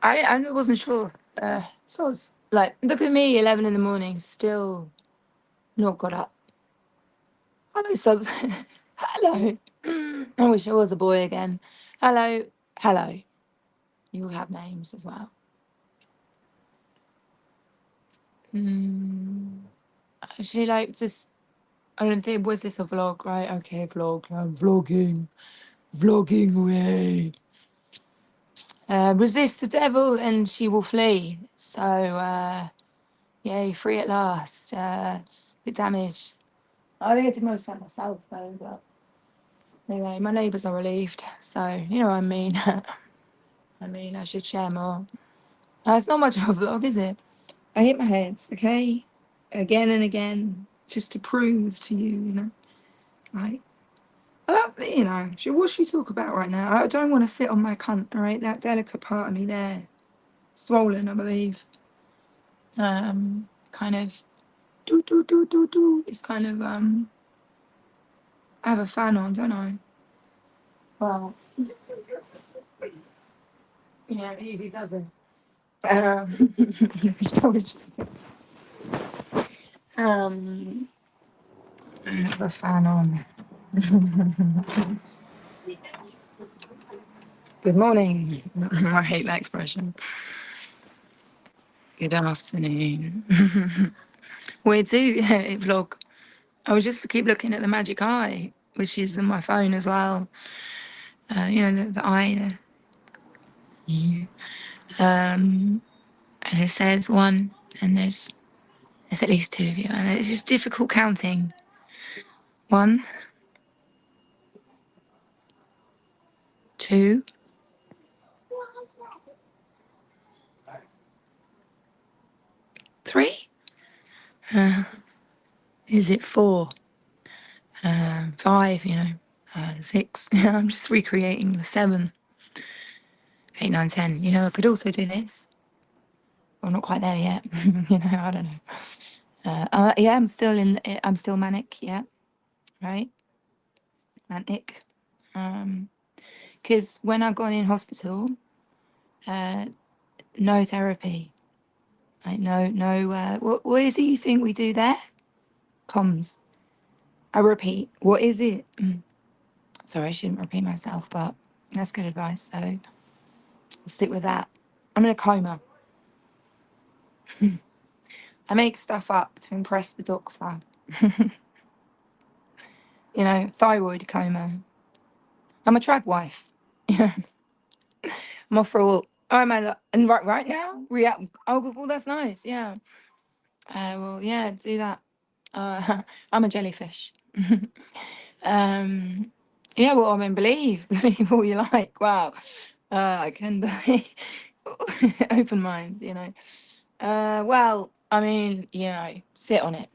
I wasn't sure. So I was like, look at me, 11 in the morning, still not got up. Hello, subs. Hello. I wish I was a boy again. Hello. Hello. You all have names as well. Mm, actually, like, just, I don't think, was this a vlog, right? Okay, vlog. I'm vlogging. Vlogging away. Resist the devil and she will flee. So, yay, free at last. Bit damaged. I think I did most of that myself, though, but anyway, my neighbours are relieved. So, you know what I mean. I mean, I should share more. It's not much of a vlog, is it? I hit my heads, okay? Again and again, just to prove to you, you know, like, you know, what should we talk about right now? I don't want to sit on my cunt, all right? That delicate part of me there, swollen, I believe. Kind of, do. It's kind of, I have a fan on, don't I? Well, yeah, easy does it. Storage. Um, I have a fan on. Good morning. I hate that expression. Good afternoon. Where to? Vlog. I would just keep looking at the magic eye, which is on my phone as well. You know, the eye there. Yeah. And it says one, and there's at least two of you. And it's just difficult counting. One, two, three. Is it four? Five, you know, six. I'm just recreating the seven, eight, nine, 10. You know, I could also do this. Well, not quite there yet. You know, I don't know. Yeah, I'm still manic. Yeah, right. Manic. Because when I got in hospital, uh, no therapy. Like no. What is it you think we do there? Comms. I repeat. What is it? Sorry, I shouldn't repeat myself, but that's good advice. So I'll stick with that. I'm in a coma. I make stuff up to impress the doctor. You know, thyroid coma. I'm a trad wife. I'm off for a walk. Oh, am I? And right now? Oh, well, that's nice. Yeah. Well, yeah, do that. I'm a jellyfish. Yeah, well, I mean, believe all you like. Wow. I can believe. Open mind, you know. Well, I mean, you know, sit on it.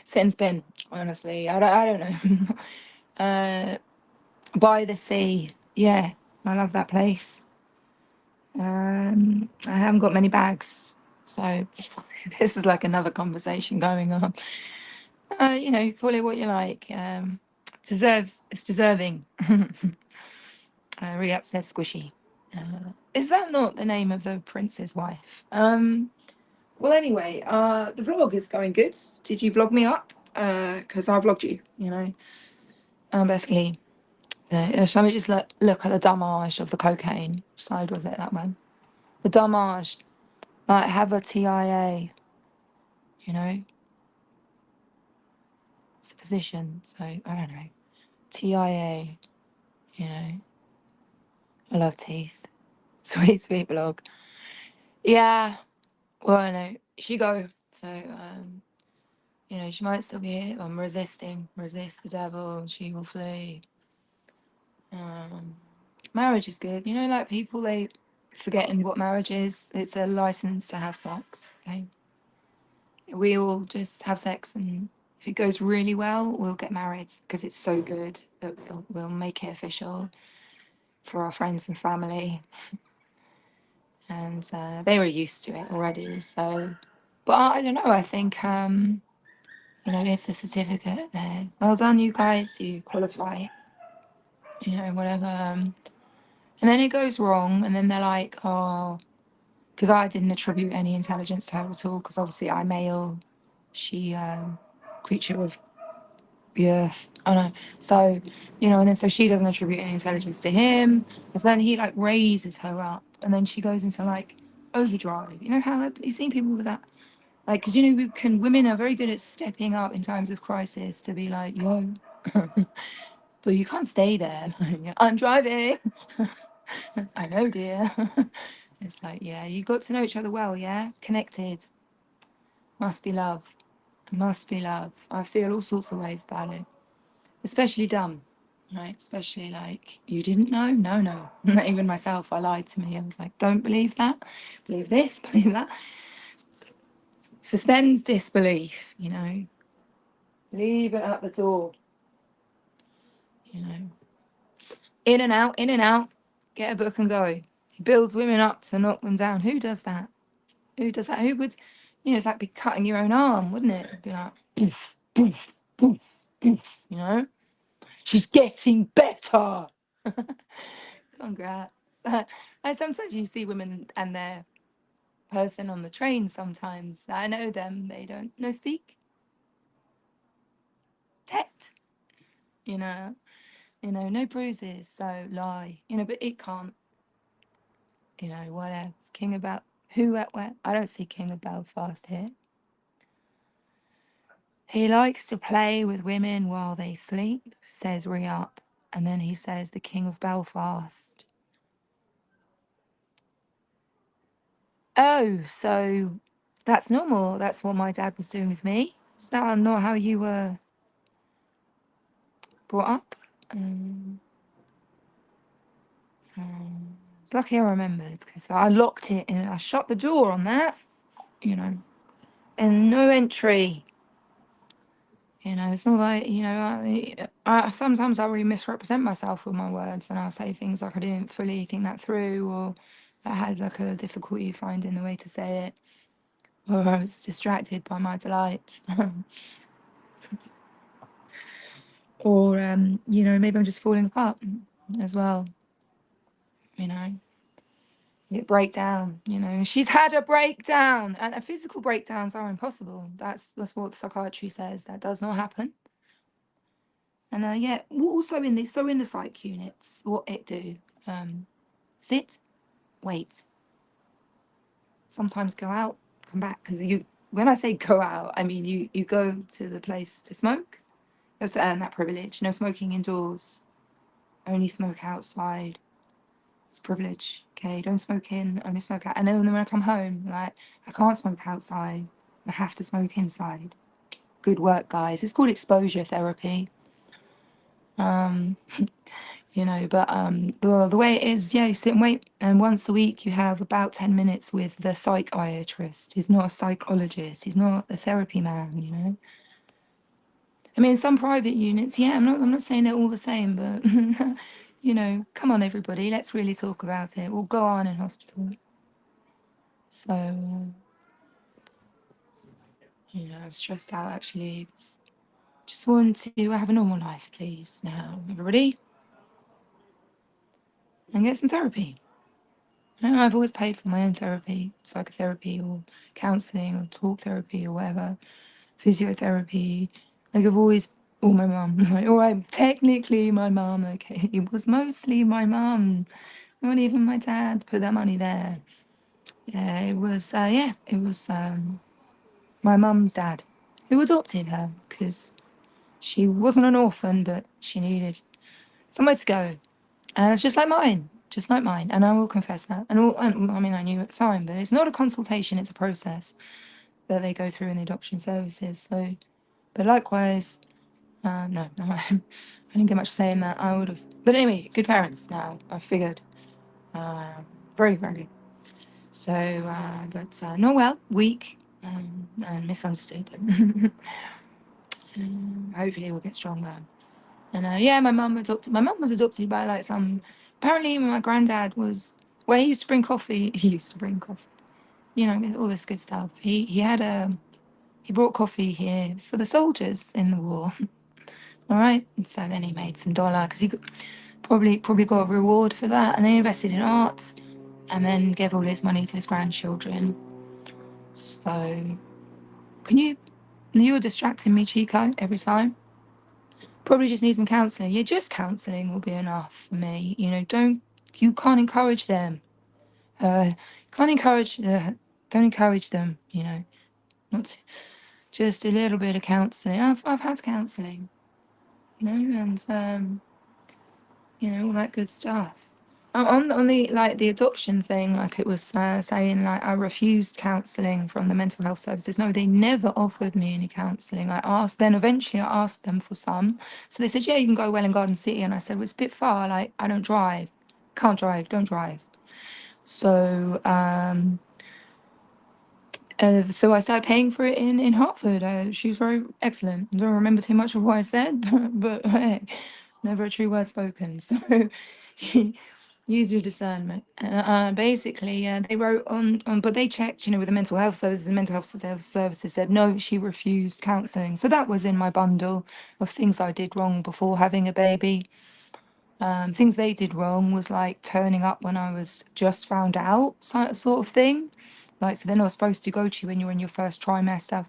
Sit and spin, honestly. I don't know. By the sea. Yeah, I love that place. I haven't got many bags, so this is like another conversation going on. You know, call it what you like. It's deserving. Re-up says squishy. Is that not the name of the prince's wife? Well, anyway, the vlog is going good. Did you vlog me up? Because I vlogged you, you know. Basically, shall we just look at the damage of the cocaine? Which side was it, that one? The damage. Like, have a TIA, you know. It's a position, so I don't know. TIA, you know. I love teeth. Sweet vlog. Yeah, well, I know. She go. So, you know, she might still be here. I'm resisting. Resist the devil and she will flee. Marriage is good. You know, like people, they forgetting what marriage is. It's a license to have sex. Okay. We all just have sex, and if it goes really well, we'll get married because it's so good that we'll make it official for our friends and family. And they were used to it already. So, but I don't know. I think, you know, it's a certificate there. Well done, you guys. You qualify. You know, whatever. And then it goes wrong, and then they're like, "Oh, because I didn't attribute any intelligence to her at all, because obviously I'm male, she creature of the earth. I know. So, and then so she doesn't attribute any intelligence to him. Because then he like raises her up, and then she goes into like overdrive. You know how you've seen people with that? Like, because women are very good at stepping up in times of crisis to be like, yo, but you can't stay there. Like, I'm driving. I know, dear. It's like, yeah, you got to know each other well, yeah? Connected. Must be love. Must be love. I feel all sorts of ways about it. Especially dumb, right? Especially like, you didn't know? No, no. Not even myself, I lied to me. I was like, don't believe that. Believe this, believe that. Suspends disbelief, Leave it at the door, In and out, in and out. Get a book and go. He builds women up to knock them down. Who does that? Who does that? Who would, it's like be cutting your own arm, wouldn't it? It'd be like, poof, poof, poof, poof, She's getting better. Congrats. And sometimes you see women and their person on the train sometimes. I know them, they don't no speak. Tet. No bruises, so lie. But it can't, what else? King about who at where? I don't see King of Belfast here. He likes to play with women while they sleep, says Re-Up. And then he says the King of Belfast. Oh, so that's normal. That's what my dad was doing with me. Is that not how you were brought up? It's lucky I remembered, because I locked it and I shut the door on that, and no entry. It's not like, I sometimes I really misrepresent myself with my words, and I'll say things like I didn't fully think that through, or I had like a difficulty finding the way to say it, or I was distracted by my delight. Or, maybe I'm just falling apart as well, breakdown, she's had a breakdown, and physical breakdowns are impossible. That's what the psychiatry says. That does not happen. And yeah, also in the psych units, what it do, sit, wait, sometimes go out, come back, because when I say go out, I mean you go to the place to smoke. You have to earn that privilege. No smoking indoors, only smoke outside. It's privilege. Okay, don't smoke in, only smoke out. And then when I come home, like, I can't smoke outside. I have to smoke inside. Good work, guys. It's called exposure therapy. But the way it is, yeah, you sit and wait, and once a week you have about 10 minutes with the psychiatrist. He's not a psychologist. He's not a therapy man. I mean, some private units, yeah, I'm not saying they're all the same, but come on, everybody, let's really talk about it. We'll go on in hospital. So, I'm stressed out actually. Just want to have a normal life, please, now, everybody, and get some therapy. I've always paid for my own therapy, psychotherapy or counselling or talk therapy or whatever, physiotherapy. Like, I've always, my mum, like, all right, technically my mum, okay, it was mostly my mum, not even my dad put that money there. Yeah, it was, my mum's dad who adopted her, because she wasn't an orphan, but she needed somewhere to go. And it's just like mine, And I will confess that. And I mean, I knew at the time, but it's not a consultation, it's a process that they go through in the adoption services. So, but likewise, no, I didn't get much say in that. I would have, but anyway, good parents now, I figured. Very, very good. So, but not well, weak, and misunderstood. Hopefully we'll get stronger. And yeah, my mum was adopted by like apparently my granddad was, well, he used to bring coffee. He used to bring coffee, all this good stuff. He brought coffee here for the soldiers in the war. All right. And so then he made some dollar, because he probably got a reward for that. And then he invested in arts. and then give all his money to his grandchildren. So, can you? You're distracting me, Chico, every time. Probably just need some counselling. Yeah, just counselling will be enough for me. You know, you can't encourage them. Can't encourage, don't encourage them, you know, not to, just a little bit of counselling. I've had counselling, you know, and, you know, all that good stuff. On the like the adoption thing, like it was saying, like I refused counselling from the mental health services. No, they never offered me any counselling. I asked, then eventually I asked them for some. So they said, yeah, you can go Welwyn Garden City, and I said, well, it's a bit far. Like I don't drive, can't drive, don't drive. So so I started paying for it in Hartford. She was very excellent. I don't remember too much of what I said, but hey, never a true word spoken. So use your discernment. Basically, they wrote on, but they checked, you know, with the mental health services. The mental health services said no, she refused counselling. So that was in my bundle of things I did wrong before having a baby. Things they did wrong was like turning up when I was just found out, sort of thing. Like, so they're not supposed to go to you when you're in your first trimester.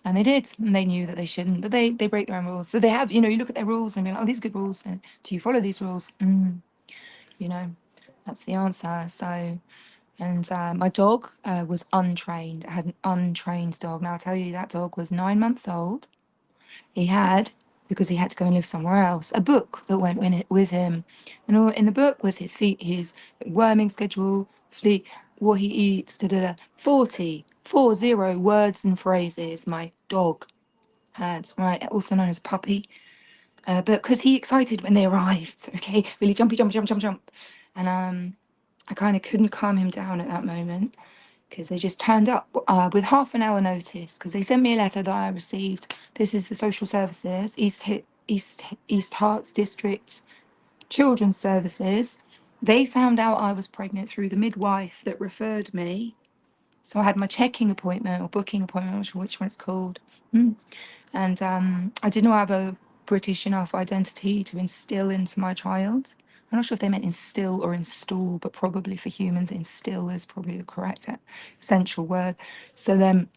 And they did, and they knew that they shouldn't, but they break their own rules. So they have, you know, you look at their rules and be like, oh, these are good rules. And do you follow these rules? You know, that's the answer. So, and my dog was untrained. I had an untrained dog. Now, I'll tell you, that dog was 9 months old. He had, because he had to go and live somewhere else, a book that went with him. And all in the book was his worming schedule, what he eats, 40 words and phrases my dog had, right? Also known as puppy. But because he excited when they arrived, okay, really jumpy, jump, jump, jump, jump. And I kind of couldn't calm him down at that moment because they just turned up with half an hour notice because they sent me a letter that I received. This is the social services, East Herts District Children's Services. They found out I was pregnant through the midwife that referred me. So I had my checking appointment or booking appointment, I'm not sure which one it's called. And I did not have a British enough identity to instill into my child. I'm not sure if they meant instill or install, but probably for humans, instill is probably the correct essential word. So then,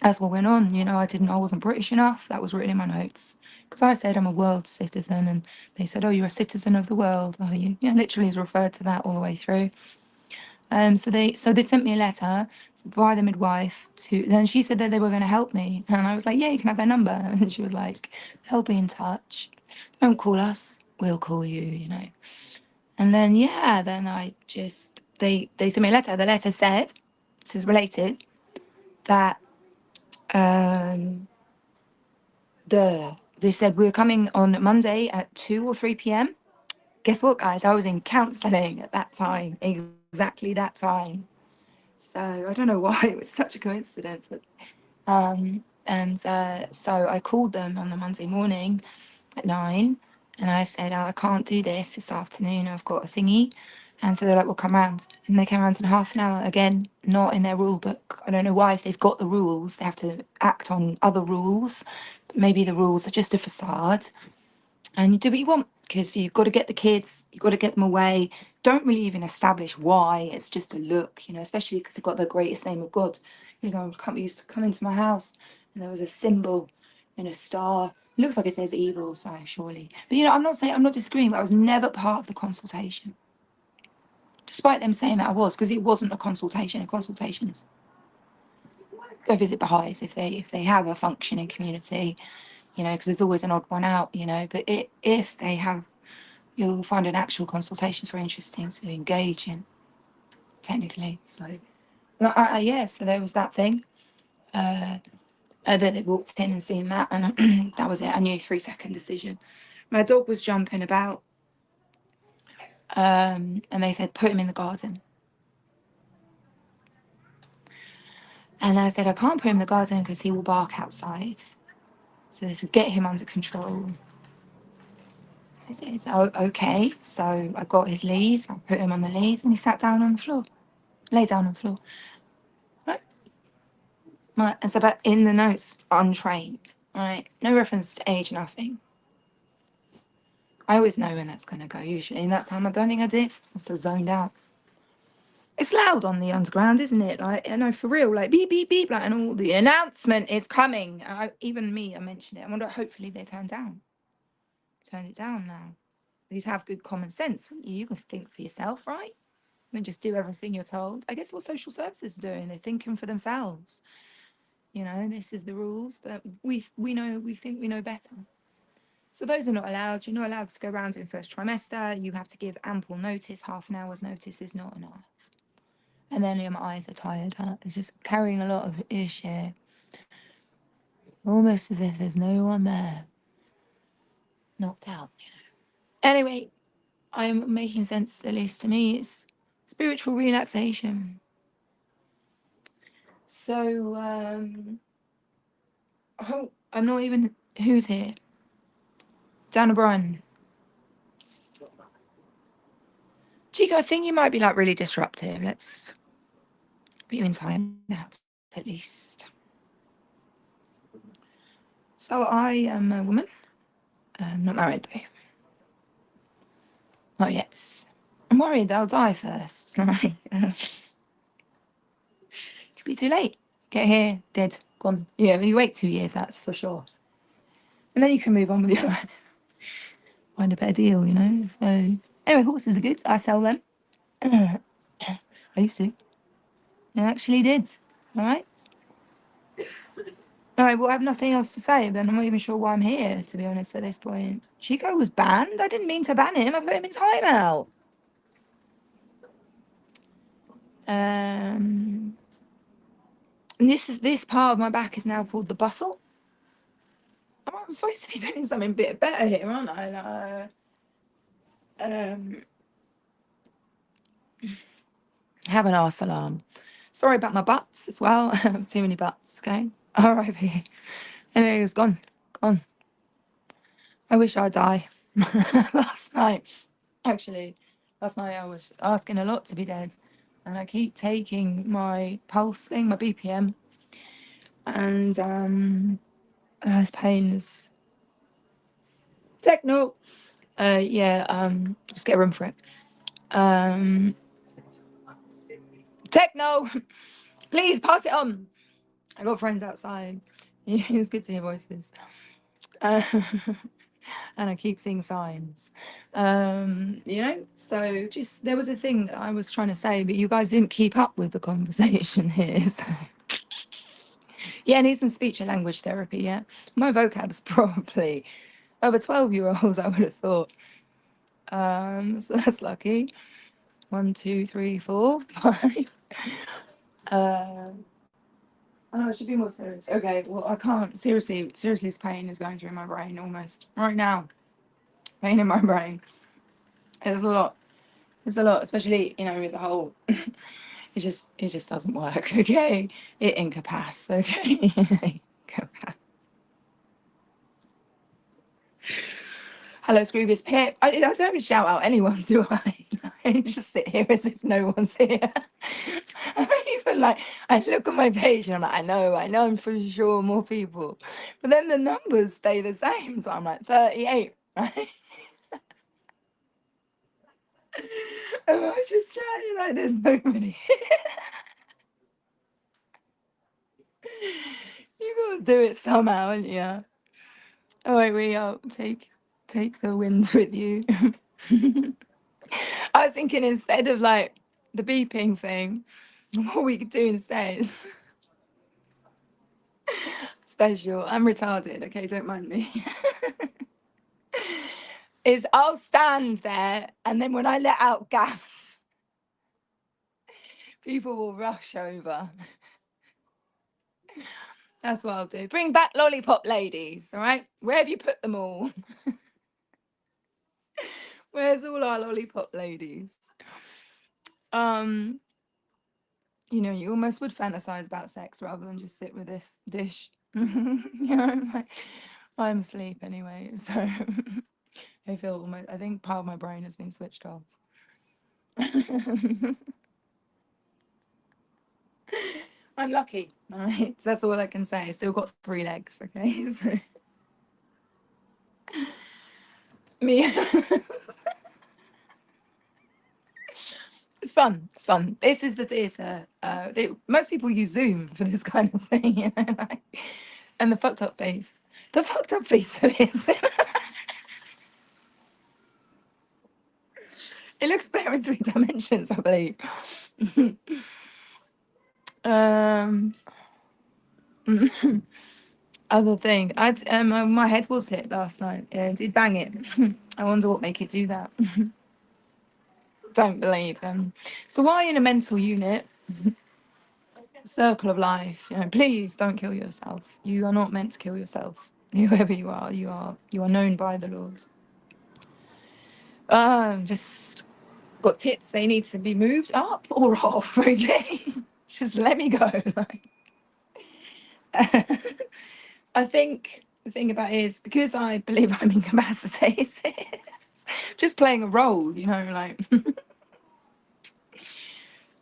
as what went on, you know, I wasn't British enough. That was written in my notes because I said I'm a world citizen, and they said, "Oh, you're a citizen of the world, are you?" Yeah, literally is referred to that all the way through. So they sent me a letter via the midwife to. Then she said that they were going to help me, and I was like, "Yeah, you can have their number." And she was like, "They'll be in touch. Don't call us. We'll call you." You know. And then yeah, then I just they sent me a letter. The letter said, "This is related." That they said we were coming on Monday at 2 or 3 p.m. Guess what, guys? I was in counselling at that time, exactly that time. So I don't know why it was such a coincidence that and so I called them on the Monday morning at 9 and I said, oh, I can't do this afternoon. I've got a thingy. And so they're like, well, come round. And they came around in half an hour. Again, not in their rule book. I don't know why. If they've got the rules, they have to act on other rules. But maybe the rules are just a facade. And you do what you want because you've got to get the kids, you've got to get them away. Don't really even establish why. It's just a look, you know, especially because they've got the greatest name of God. You know, used to come into my house and there was a symbol in a star. It looks like it says evil, so surely. But you know, I'm not disagreeing, but I was never part of the consultation. Despite them saying that I was, because it wasn't a consultation. A consultation is go visit Baha'is if they have a functioning community, you know, because there's always an odd one out, you know. But if they have, you'll find an actual consultation is very interesting to engage in, technically. So, yeah, so there was that thing. Then they walked in and seen that, and that was it. I knew 3 second decision. My dog was jumping about, and they said, put him in the garden. And I said, I can't put him in the garden because he will bark outside. So they said, get him under control. I said, oh, okay. So I got his leads, I put him on the leads, and he sat down on the floor, lay down on the floor. Right. And so, but in the notes, untrained, right? No reference to age, nothing. I always know when that's going to go, usually. And that time, I don't think I did. I was so zoned out. It's loud on the underground, isn't it? Like, I know, for real, like beep, beep, beep, like, and all the announcement is coming. Even me, I mentioned it. I wonder, hopefully they turn it down now. You'd have good common sense, wouldn't you? You can think for yourself, right? And just do everything you're told. I guess what social services are doing, they're thinking for themselves. You know, this is the rules, but we think we know better. So those are not allowed. You're not allowed to go around in first trimester. You have to give ample notice. Half an hour's notice is not enough. And then my eyes are tired. Huh? It's just carrying a lot of ish here. Almost as if there's no one there. Knocked out, you know. Anyway, I'm making sense, at least to me. It's spiritual relaxation. So, oh, I'm not even. Who's here? Dan O'Brien. Chico, I think you might be like really disruptive. Let's put you in time out, at least. So, I am a woman. I'm not married, though. Not yet. I'm worried they'll die first. Right? Could be too late. Get here, dead, gone. Yeah, if you wait 2 years, that's for sure. And then you can move on with your find a better deal, you know. So anyway, horses are good. I sell them. I used to. I actually did. All right. All right. Well, I have nothing else to say, but I'm not even sure why I'm here, to be honest, at this point. Chico was banned. I didn't mean to ban him. I put him in timeout. And this part of my back is now called the bustle. I'm supposed to be doing something a bit better here, aren't I? Have an arse alarm. Sorry about my butts as well. Too many butts, okay? R.I.P. Anyway, it was gone. Gone. I wish I'd die. Last night, actually, last night I was asking a lot to be dead. And I keep taking my pulse thing, my BPM. And this pain is techno. Just get a room for it. Techno, please pass it on. I got friends outside. It's good to hear voices. And I keep seeing signs. So just there was a thing that I was trying to say, but you guys didn't keep up with the conversation here. So. Yeah, I need some speech and language therapy, yeah. My vocab's probably over 12-year-olds, I would have thought. So that's lucky. 1, 2, 3, 4, 5. I know, I should be more serious. Okay, well, I can't. Seriously, this pain is going through my brain almost right now. Pain in my brain. It's a lot. It's a lot, especially, with the whole. it just doesn't work. Okay, it incapac. Okay, incapac. Hello, Scroobius Pip. I don't shout out anyone, do I? I just sit here as if no one's here. I even I look at my page and I'm like, I know, I'm for sure more people. But then the numbers stay the same. So I'm like 38, right? And I just chatting like there's nobody. You gotta do it somehow, and yeah. Oh wait, take the wins with you. I was thinking instead of the beeping thing, what we could do instead. Special. I'm retarded, okay, don't mind me. Is I'll stand there and then when I let out gas, people will rush over. That's what I'll do. Bring back lollipop ladies, all right? Where have you put them all? Where's all our lollipop ladies? You almost would fantasize about sex rather than just sit with this dish. I'm asleep anyway, so I think part of my brain has been switched off. I'm lucky, all right? That's all I can say. I still got 3 legs, okay? So me. It's fun. It's fun. This is the theatre. Most people use Zoom for this kind of thing, you know, like, and the fucked up face. The fucked up face of it is. It looks better in 3 dimensions, I believe. um, other thing, my head was hit last night. Yeah, it did bang it. I wonder what make it do that. Don't believe them. So why in a mental unit? Circle of life. You know, please don't kill yourself. You are not meant to kill yourself. Whoever you are known by the Lord. Just got tits. They need to be moved up or off. Okay, just let me go. Like, I think the thing about it is because I believe I'm incapacitated. Just playing a role, you know, like.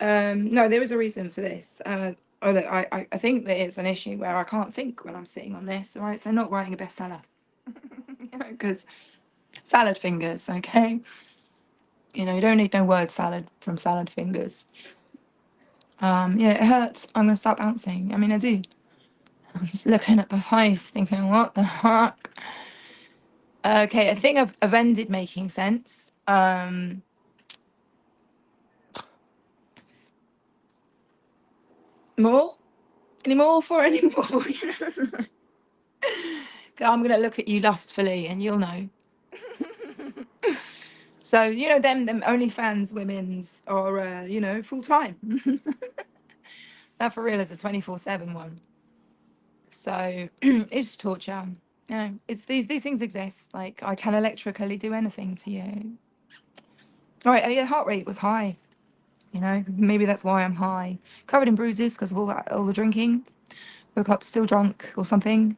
No, there is a reason for this. I think that it's an issue where I can't think when I'm sitting on this, right? So not writing a bestseller, you know, because salad fingers, okay? You know, you don't need no word salad from salad fingers. Yeah, it hurts. I'm gonna start bouncing. I mean, I do. I'm just looking at the face, thinking, what the fuck? Okay, I think I've ended making sense. More? Any more for any more? I'm gonna look at you lustfully, and you'll know. So you know them OnlyFans women's are you know, full time. That for real is a 24/7 one. So it's torture. You know, it's these things exist. Like I can electrically do anything to you. All right, your heart rate was high. You know, maybe that's why I'm high, covered in bruises because of all the drinking. Woke up still drunk or something.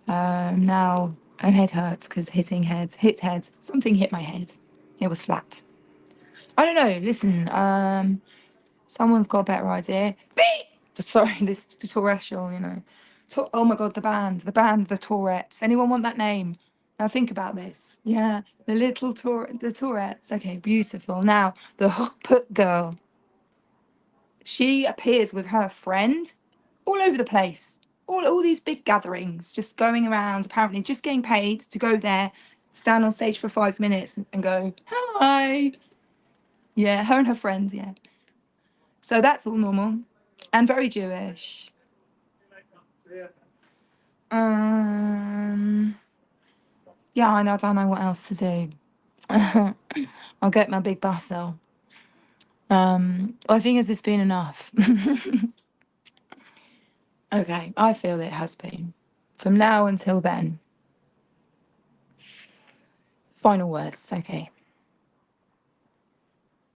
Now and head hurts because hit head. Something hit my head. It was flat. I don't know. Listen, someone's got a better idea. Beep! Sorry, this terrestrial, you know. Oh my God, the band, the Tourettes. Anyone want that name? Now think about this. Yeah, the Tourettes. Okay, beautiful. Now, the hook put girl. She appears with her friend all over the place. All these big gatherings, just going around, apparently just getting paid to go there, stand on stage for 5 minutes and go, hi. Yeah, her and her friends, yeah. So that's all normal and very Jewish. Yeah, I don't know what else to do. I'll get my big bustle. I think has this been enough? Okay, I feel it has been. From now until then. Final words, okay.